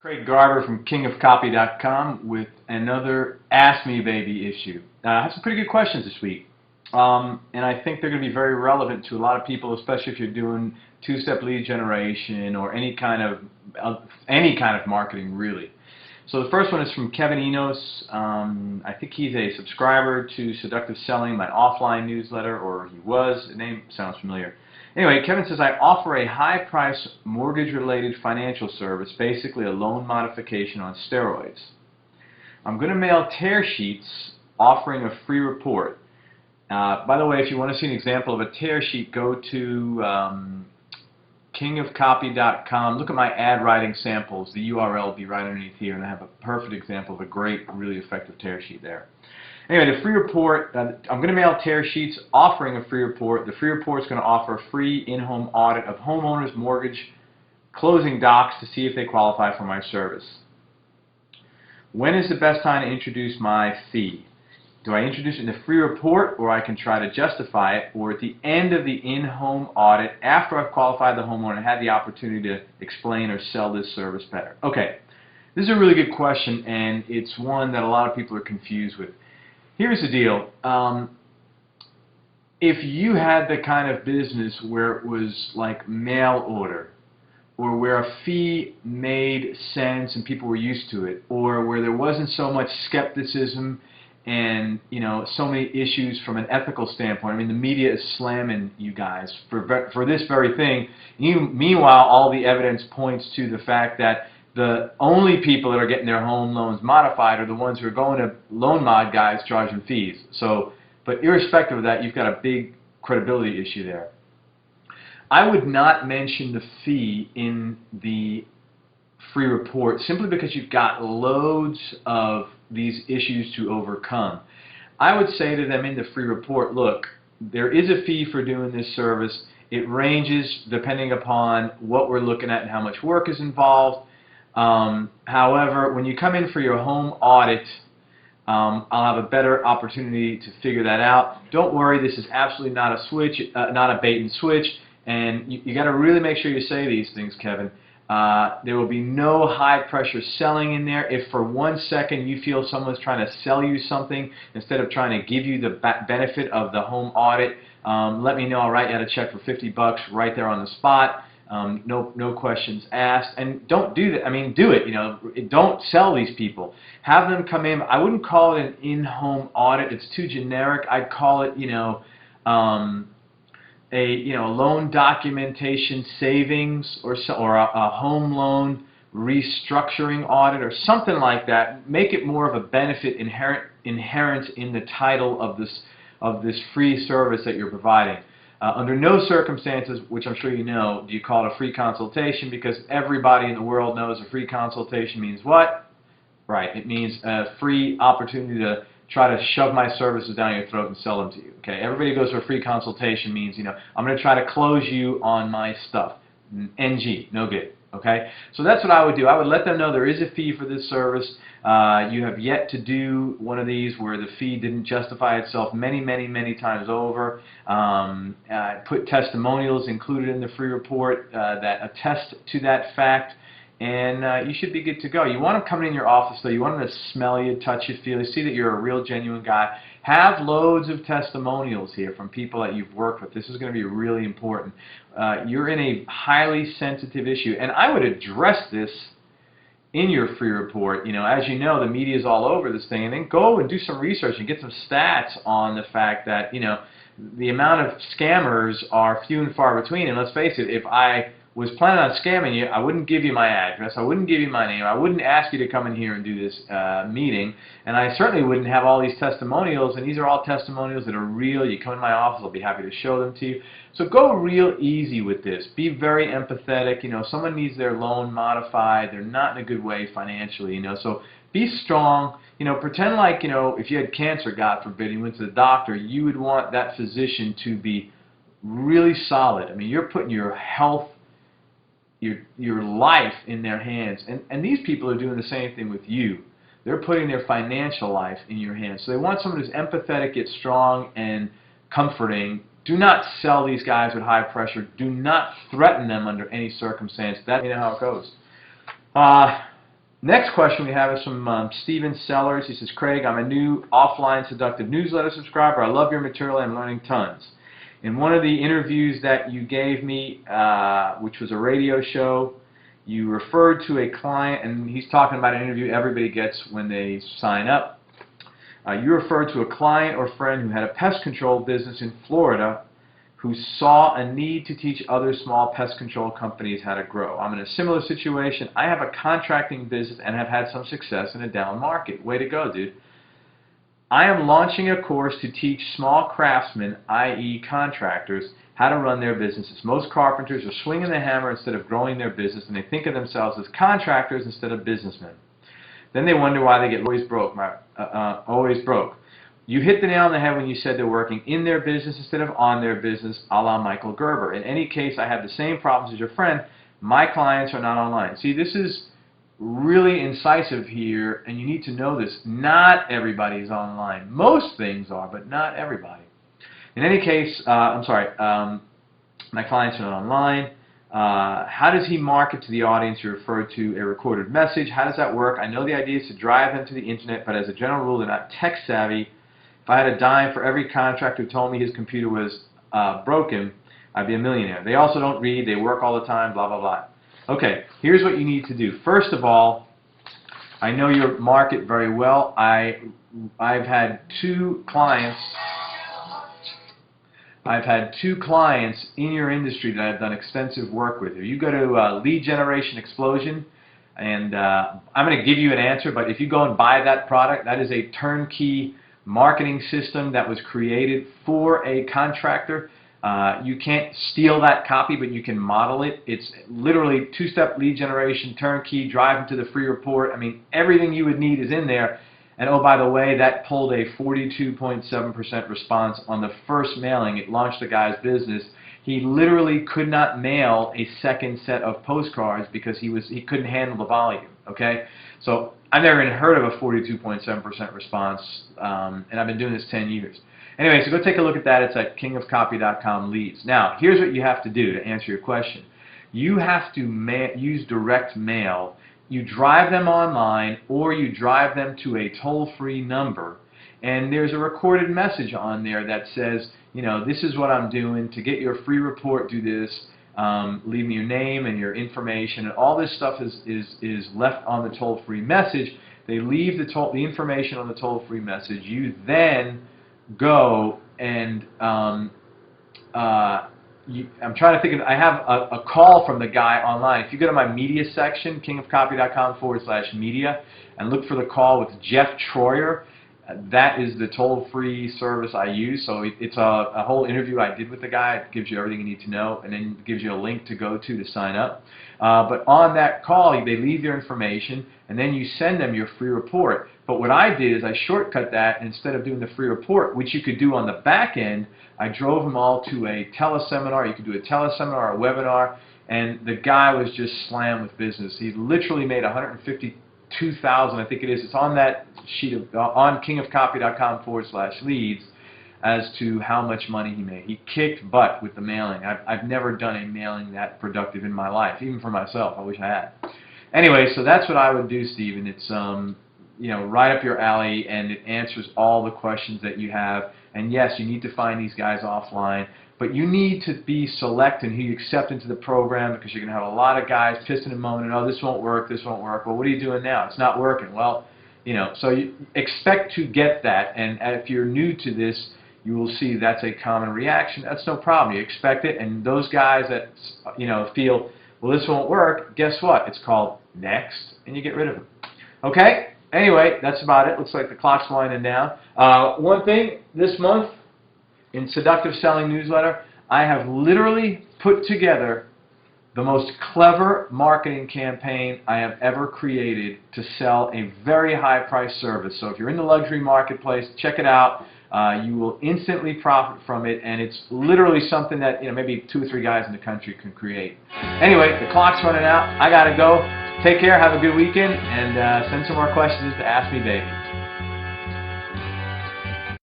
Craig Garber from kingofcopy.com with another Ask Me Baby issue. I have some pretty good questions this week, and I think they're going to be very relevant to a lot of people, especially if you're doing two-step lead generation or any kind of marketing, really. So the first one is from Kevin Enos. I think he's a subscriber to Seductive Selling, my offline newsletter, or he was. The name sounds familiar. Anyway, Kevin says, I offer a high-price mortgage-related financial service, basically a loan modification on steroids. I'm going to mail tear sheets offering a free report. By the way, if you want to see an example of a tear sheet, go to kingofcopy.com. Look at my ad writing samples. The URL will be right underneath here, and I have a perfect example of a great, really effective tear sheet there. Anyway, the free report, I'm going to mail tear sheets offering a free report. The free report is going to offer a free in-home audit of homeowners' mortgage closing docs to see if they qualify for my service. When is the best time to introduce my fee? Do I introduce it in the free report, or I can try to justify it, or at the end of the in-home audit after I've qualified the homeowner and had the opportunity to explain or sell this service better? Okay, this is a really good question, and it's one that a lot of people are confused with. Here's the deal. If you had the kind of business where it was like mail order, or where a fee made sense and people were used to it, or where there wasn't so much skepticism and so many issues from an ethical standpoint. I mean, the media is slamming you guys for this very thing. Meanwhile, all the evidence points to the fact that the only people that are getting their home loans modified are the ones who are going to loan mod guys charging fees. So, but irrespective of that, you've got a big credibility issue there. I would not mention the fee in the free report simply because you've got loads of these issues to overcome. I would say to them in the free report, look, there is a fee for doing this service. It ranges depending upon what we're looking at and how much work is involved. However, when you come in for your home audit, I'll have a better opportunity to figure that out. Don't worry, this is absolutely not a switch, not a bait and switch, and you got to really make sure you say these things, Kevin. There will be no high-pressure selling in there. If for 1 second you feel someone's trying to sell you something instead of trying to give you the benefit of the home audit, let me know. I'll write you out a check for $50 right there on the spot. No questions asked, and don't do that. I mean, do it. Don't sell these people. Have them come in. I wouldn't call it an in-home audit. It's too generic. I'd call it, a loan documentation savings or a home loan restructuring audit or something like that. Make it more of a benefit inherent in the title of this free service that you're providing. Under no circumstances, which I'm sure you know, do you call it a free consultation, because everybody in the world knows a free consultation means what? Right, it means a free opportunity to try to shove my services down your throat and sell them to you. Okay, everybody who goes for a free consultation means, I'm going to try to close you on my stuff. NG, no good. Okay, so that's what I would do. I would let them know there is a fee for this service. You have yet to do one of these where the fee didn't justify itself many times over. Put testimonials included in the free report that attest to that fact, and you should be good to go. You want them coming in your office, though. You want them to smell you, touch you, feel you, see that you're a real, genuine guy. Have loads of testimonials here from people that you've worked with. This is going to be really important. You're in a highly sensitive issue, and I would address this in your free report. As you know, the media is all over this thing, and then go and do some research and get some stats on the fact that, the amount of scammers are few and far between. And let's face it, if I was planning on scamming you, I wouldn't give you my address, I wouldn't give you my name, I wouldn't ask you to come in here and do this meeting, and I certainly wouldn't have all these testimonials, and these are all testimonials that are real. You come in my office, I'll be happy to show them to you. So go real easy with this. Be very empathetic. Someone needs their loan modified, they're not in a good way financially, so be strong. Pretend like, if you had cancer, God forbid, you went to the doctor, you would want that physician to be really solid. I mean, you're putting your health, your life in their hands, and these people are doing the same thing with you. They're putting their financial life in your hands. So they want someone who's empathetic, yet strong and comforting. Do not sell these guys with high pressure. Do not threaten them under any circumstance. That's how it goes. Next question we have is from Steven Sellers. He says, Craig, I'm a new offline seductive newsletter subscriber. I love your material and I'm learning tons. In one of the interviews that you gave me, which was a radio show, you referred to a client, and he's talking about an interview everybody gets when they sign up. You referred to a client or friend who had a pest control business in Florida who saw a need to teach other small pest control companies how to grow. I'm in a similar situation. I have a contracting business and have had some success in a down market. Way to go, dude. I am launching a course to teach small craftsmen, i.e. contractors, how to run their businesses. Most carpenters are swinging the hammer instead of growing their business, and they think of themselves as contractors instead of businessmen. Then they wonder why they get always broke. Always broke. You hit the nail on the head when you said they're working in their business instead of on their business, a la Michael Garber. In any case, I have the same problems as your friend. My clients are not online. See, this is really incisive here, and you need to know this. Not everybody is online. Most things are, but not everybody. In any case, my clients are not online. How does he market to the audience? You referred to a recorded message. How does that work? I know the idea is to drive them to the internet, but as a general rule, they're not tech savvy. If I had a dime for every contractor who told me his computer was broken, I'd be a millionaire. They also don't read, they work all the time, blah, blah, blah. Okay, here's what you need to do. First of all, I know your market very well. I've had two clients in your industry that I've done extensive work with. If you go to Lead Generation Explosion, and I'm going to give you an answer, but if you go and buy that product, that is a turnkey marketing system that was created for a contractor. You can't steal that copy, but you can model it. It's literally two-step lead generation, turnkey, drive them to the free report. I mean, everything you would need is in there. And oh, by the way, that pulled a 42.7% response on the first mailing. It launched the guy's business. He literally could not mail a second set of postcards because he couldn't handle the volume. Okay, so I've never even heard of a 42.7% response, and I've been doing this 10 years. Anyway, so go take a look at that. It's at kingofcopy.com leads. Now, here's what you have to do to answer your question. You have to use direct mail. You drive them online, or you drive them to a toll-free number, and there's a recorded message on there that says, you know, this is what I'm doing. To get your free report, do this. Leave me your name and your information, and all this stuff is left on the toll-free message. They leave the information on the toll-free message. You then go and I'm trying to think of, I have a call from the guy online. If you go to my media section, kingofcopy.com/media, and look for the call with Jeff Troyer, that is the toll-free service I use. So it's a whole interview I did with the guy. It gives you everything you need to know, and then gives you a link to go to sign up. But on that call, they leave your information, and then you send them your free report. But what I did is I shortcut that, and instead of doing the free report, which you could do on the back end, I drove them all to a teleseminar. You could do a teleseminar, a webinar, and the guy was just slammed with business. He literally made $152,000, I think it is. It's on that sheet of, on kingofcopy.com/leads as to how much money he made. He kicked butt with the mailing. I've never done a mailing that productive in my life, even for myself. I wish I had. Anyway, so that's what I would do, Stephen. It's you know, right up your alley, and it answers all the questions that you have. And yes, you need to find these guys offline, but you need to be select in who you accept into the program, because you're going to have a lot of guys pissing and moaning, oh, this won't work, this won't work. Well, what are you doing now? It's not working. Well, you know, so you expect to get that, and if you're new to this, you will see that's a common reaction. That's no problem. You expect it, and those guys that, you know, feel, well, this won't work, guess what? It's called next, and you get rid of them. Okay? Anyway, that's about it. Looks like the clock's winding down. One thing, this month, in Seductive Selling Newsletter, I have literally put together the most clever marketing campaign I have ever created to sell a very high-priced service. So if you're in the luxury marketplace, check it out. You will instantly profit from it, and it's literally something that, you know, maybe 2 or 3 guys in the country can create. Anyway, the clock's running out. I gotta go. Take care. Have a good weekend, and send some more questions to Ask Me Baby.